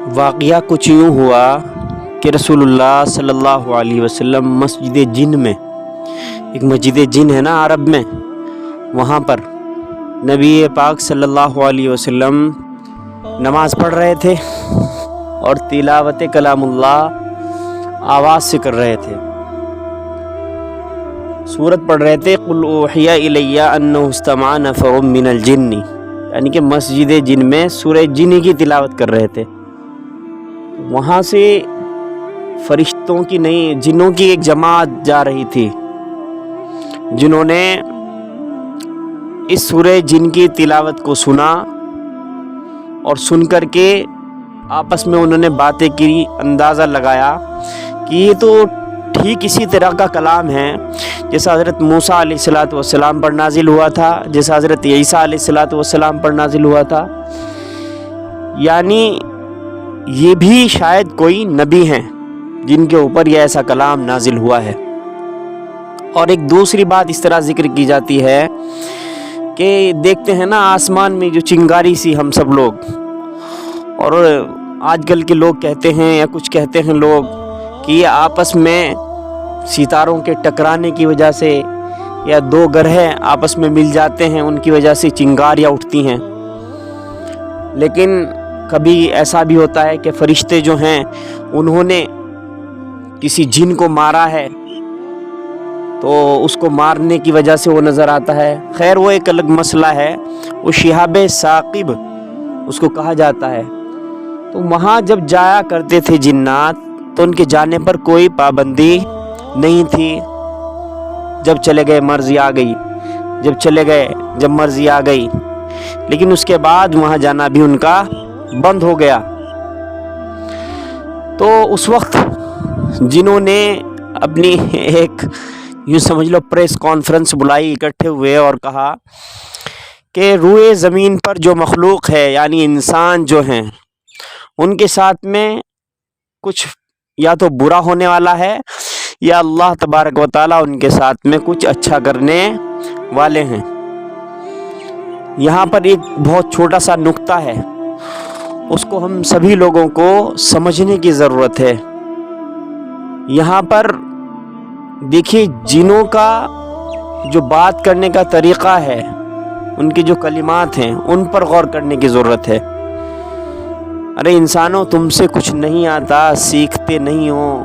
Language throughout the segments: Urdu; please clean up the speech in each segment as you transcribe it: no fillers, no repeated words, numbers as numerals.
واقعہ کچھ یوں ہوا کہ رسول اللہ صلی اللہ علیہ وسلم مسجد جن میں، ایک مسجد جن ہے نا عرب میں، وہاں پر نبی پاک صلی اللہ علیہ وسلم نماز پڑھ رہے تھے اور تلاوت کلام اللہ آواز سے کر رہے تھے، سورت پڑھ رہے تھے قل اوحی الی انہ استمع نفر من الجن، یعنی کہ مسجد جن میں سورہ جن کی تلاوت کر رہے تھے۔ وہاں سے فرشتوں کی نہیں، جنوں کی ایک جماعت جا رہی تھی، جنہوں نے اس سورہ جن کی تلاوت کو سنا اور سن کر کے آپس میں انہوں نے باتیں کی، اندازہ لگایا کہ یہ تو ٹھیک اسی طرح کا کلام ہے جیسا حضرت موسیٰ علیہ السلام پر نازل ہوا تھا، جیسا حضرت عیسیٰ علیہ السلام پر نازل ہوا تھا، یعنی یہ بھی شاید کوئی نبی ہیں جن کے اوپر یہ ایسا کلام نازل ہوا ہے۔ اور ایک دوسری بات اس طرح ذکر کی جاتی ہے کہ دیکھتے ہیں نا آسمان میں جو چنگاری سی ہم سب لوگ، اور آج کل کے لوگ کہتے ہیں یا کچھ کہتے ہیں لوگ کہ یہ آپس میں ستاروں کے ٹکرانے کی وجہ سے یا دو گرہ آپس میں مل جاتے ہیں، ان کی وجہ سے چنگاریاں اٹھتی ہیں۔ لیکن کبھی ایسا بھی ہوتا ہے کہ فرشتے جو ہیں انہوں نے کسی جن کو مارا ہے تو اس کو مارنے کی وجہ سے وہ نظر آتا ہے۔ خیر وہ ایک الگ مسئلہ ہے، وہ شہاب ثاقب اس کو کہا جاتا ہے۔ تو وہاں جب جایا کرتے تھے جنات تو ان کے جانے پر کوئی پابندی نہیں تھی، جب چلے گئے مرضی آ گئی، جب چلے گئے جب مرضی آ گئی، لیکن اس کے بعد وہاں جانا بھی ان کا بند ہو گیا۔ تو اس وقت جنہوں نے اپنی ایک یوں سمجھ لو پریس کانفرنس بلائی، اکٹھے ہوئے اور کہا کہ روئے زمین پر جو مخلوق ہے یعنی انسان جو ہیں ان کے ساتھ میں کچھ یا تو برا ہونے والا ہے یا اللہ تبارک و تعالیٰ ان کے ساتھ میں کچھ اچھا کرنے والے ہیں۔ یہاں پر ایک بہت چھوٹا سا نقطہ ہے، اس کو ہم سبھی لوگوں کو سمجھنے کی ضرورت ہے۔ یہاں پر دیکھیے جنوں کا جو بات کرنے کا طریقہ ہے، ان کی جو کلمات ہیں ان پر غور کرنے کی ضرورت ہے۔ ارے انسانوں، تم سے کچھ نہیں آتا، سیکھتے نہیں ہو،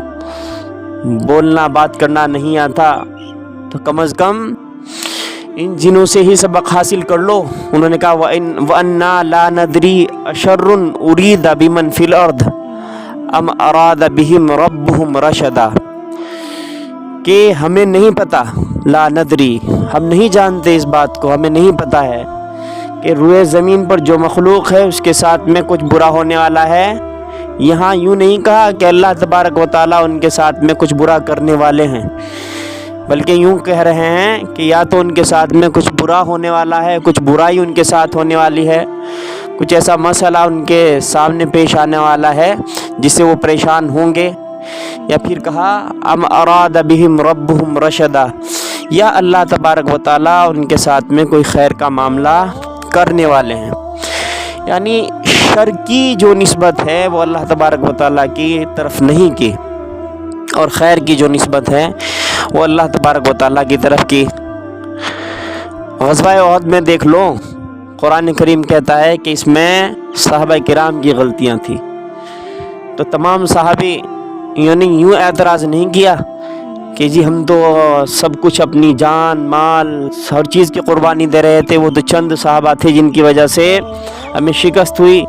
بولنا بات کرنا نہیں آتا، تو کم از کم ان جنوں سے ہی سبق حاصل کر لو۔ انہوں نے کہا وَأَنَّا لَا نَدْرِي أَشَرٌ أُرِيدَ بِمَنْ فِي الْأَرْضِ أَمْ أَرَادَ بِهِمْ رَبُّهُمْ رَشَدًا، کہ ہمیں نہیں پتہ، لا ندری، ہم نہیں جانتے اس بات کو، ہمیں نہیں پتہ ہے کہ روئے زمین پر جو مخلوق ہے اس کے ساتھ میں کچھ برا ہونے والا ہے۔ یہاں یوں نہیں کہا کہ اللہ تبارک و تعالیٰ ان کے ساتھ میں کچھ برا کرنے والے ہیں، بلکہ یوں کہہ رہے ہیں کہ یا تو ان کے ساتھ میں کچھ برا ہونے والا ہے، کچھ برائی ان کے ساتھ ہونے والی ہے، کچھ ایسا مسئلہ ان کے سامنے پیش آنے والا ہے جس سے وہ پریشان ہوں گے، یا پھر کہا ام اراد بہم ربہم رشدا، یا اللہ تبارک و تعالیٰ ان کے ساتھ میں کوئی خیر کا معاملہ کرنے والے ہیں۔ یعنی شر کی جو نسبت ہے وہ اللہ تبارک و تعالیٰ کی طرف نہیں کی، اور خیر کی جو نسبت ہے وہ اللہ تبارک و تعالیٰ کی طرف کی۔ غزوہ احد میں دیکھ لو، قرآن کریم کہتا ہے کہ اس میں صحابہ کرام کی غلطیاں تھیں، تو تمام صحابی یعنی یوں اعتراض نہیں کیا کہ جی ہم تو سب کچھ اپنی جان مال ہر چیز کی قربانی دے رہے تھے، وہ تو چند صحابہ تھے جن کی وجہ سے ہمیں شکست ہوئی۔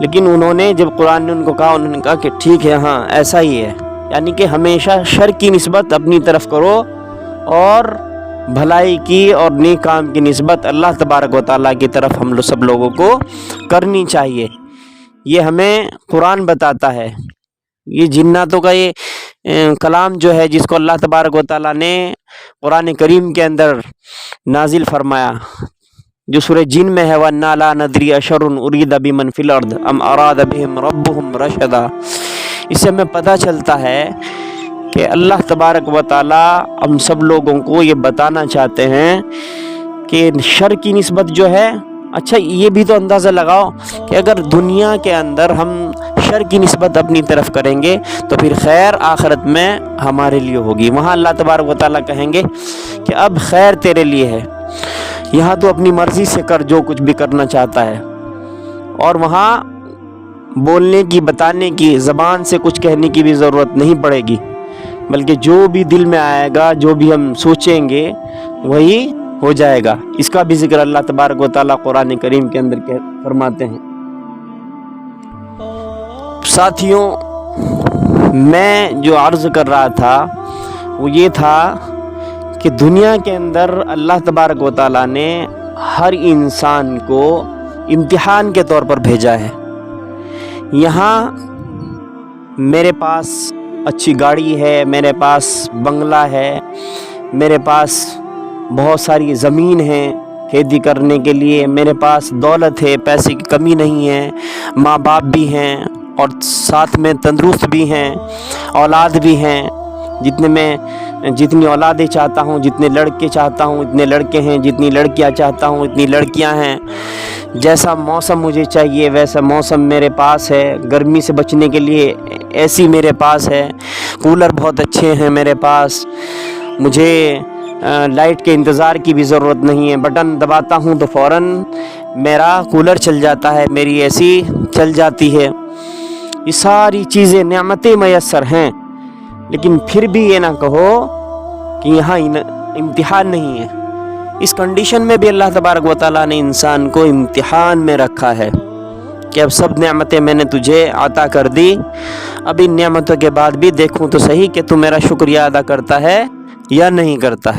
لیکن انہوں نے جب قرآن نے ان کو کہا، انہوں نے کہا کہ ٹھیک ہے، ہاں ایسا ہی ہے، یعنی کہ ہمیشہ شر کی نسبت اپنی طرف کرو اور بھلائی کی اور نیک کام کی نسبت اللہ تبارک و تعالیٰ کی طرف ہم سب لوگوں کو کرنی چاہیے۔ یہ ہمیں قرآن بتاتا ہے۔ یہ جناتوں کا یہ کلام جو ہے جس کو اللہ تبارک و تعالیٰ نے قرآن کریم کے اندر نازل فرمایا، جو سورہ جن میں ہے وَأَنَّا لَا نَدْرِي أَشَرٌ أُرِيدَ بِمَنْ فِي الْأَرْضِ أَمْ أَرَادَ بِهِمْ رَبُّهُمْ رَشَدًا، اس سے ہمیں پتہ چلتا ہے کہ اللہ تبارک و تعالیٰ ہم سب لوگوں کو یہ بتانا چاہتے ہیں کہ شر کی نسبت جو ہے اچھا یہ بھی تو اندازہ لگاؤ کہ اگر دنیا کے اندر ہم شر کی نسبت اپنی طرف کریں گے تو پھر خیر آخرت میں ہمارے لیے ہوگی. وہاں اللہ تبارک و تعالیٰ کہیں گے کہ اب خیر تیرے لیے ہے, یہاں تو اپنی مرضی سے کر جو کچھ بھی کرنا چاہتا ہے. اور وہاں بولنے کی, بتانے کی, زبان سے کچھ کہنے کی بھی ضرورت نہیں پڑے گی, بلکہ جو بھی دل میں آئے گا, جو بھی ہم سوچیں گے وہی ہو جائے گا. اس کا بھی ذکر اللہ تبارک و تعالیٰ قرآن کریم کے اندر فرماتے ہیں. ساتھیوں, میں جو عرض کر رہا تھا وہ یہ تھا کہ دنیا کے اندر اللہ تبارک و تعالیٰ نے ہر انسان کو امتحان کے طور پر بھیجا ہے. یہاں میرے پاس اچھی گاڑی ہے, میرے پاس بنگلہ ہے, میرے پاس بہت ساری زمین ہے کھیتی کرنے کے لیے, میرے پاس دولت ہے, پیسے کی کمی نہیں ہے, ماں باپ بھی ہیں اور ساتھ میں تندرست بھی ہیں, اولاد بھی ہیں. جتنی اولادیں چاہتا ہوں, جتنے لڑکے چاہتا ہوں اتنے لڑکے ہیں, جتنی لڑکیاں چاہتا ہوں اتنی لڑکیاں ہیں. جیسا موسم مجھے چاہیے ویسا موسم میرے پاس ہے. گرمی سے بچنے کے لیے اے سی میرے پاس ہے, کولر بہت اچھے ہیں میرے پاس. مجھے لائٹ کے انتظار کی بھی ضرورت نہیں ہے, بٹن دباتا ہوں تو فوراً میرا کولر چل جاتا ہے, میری اے سی چل جاتی ہے. یہ ساری چیزیں نعمتیں میسر ہیں, لیکن پھر بھی یہ نہ کہو کہ یہاں امتحان نہیں ہے. اس کنڈیشن میں بھی اللہ تبارک و تعالیٰ نے انسان کو امتحان میں رکھا ہے کہ اب سب نعمتیں میں نے تجھے عطا کر دی, اب ان نعمتوں کے بعد بھی دیکھوں تو صحیح کہ تو میرا شکریہ ادا کرتا ہے یا نہیں کرتا ہے.